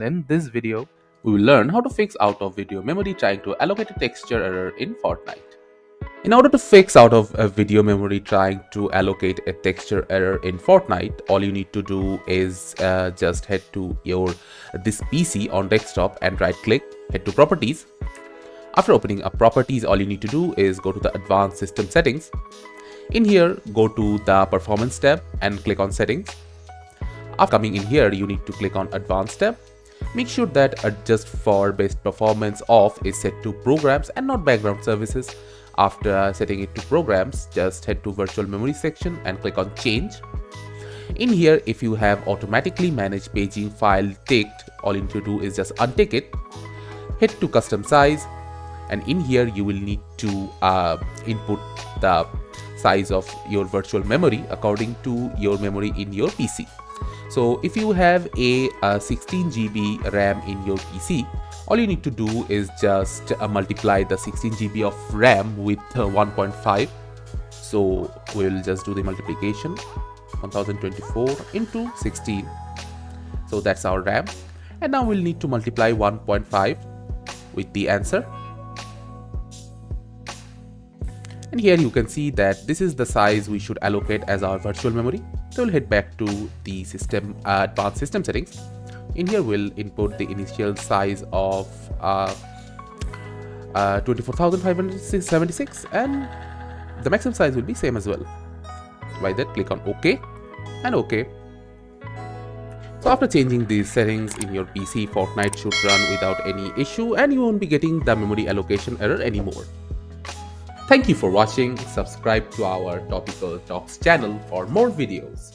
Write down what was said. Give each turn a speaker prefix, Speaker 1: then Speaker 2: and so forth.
Speaker 1: In this video, we will learn how to fix out of video memory trying to allocate a texture error in Fortnite. In order to fix out of a video memory trying to allocate a texture error in Fortnite, all you need to do is just head to this PC on desktop and right click, head to properties. After opening up properties, all you need to do is go to the advanced system settings. In here, go to the performance tab and click on settings. After coming in here, you need to click on advanced tab. Make sure that adjust for best performance off is set to programs and not background services. After setting it to programs, just head to virtual memory section and click on change. In here, if you have automatically managed paging file ticked, all you need to do is just untick it. Head to custom size, and in here you will need to input the size of your virtual memory according to your memory in your PC. So if you have a 16 GB RAM in your PC, all you need to do is just multiply the 16 GB of RAM with 1.5. So we'll just do the multiplication, 1024 into 16. So that's our RAM. And now we'll need to multiply 1.5 with the answer. And here you can see that this is the size we should allocate as our virtual memory. So we'll head back to the system advanced system settings. In here we'll input the initial size of 24,576 and the maximum size will be same as well. By that, click on OK and OK. So after changing these settings in your PC, Fortnite should run without any issue and you won't be getting the memory allocation error anymore. Thank you for watching. Subscribe to our Topical Talks channel for more videos.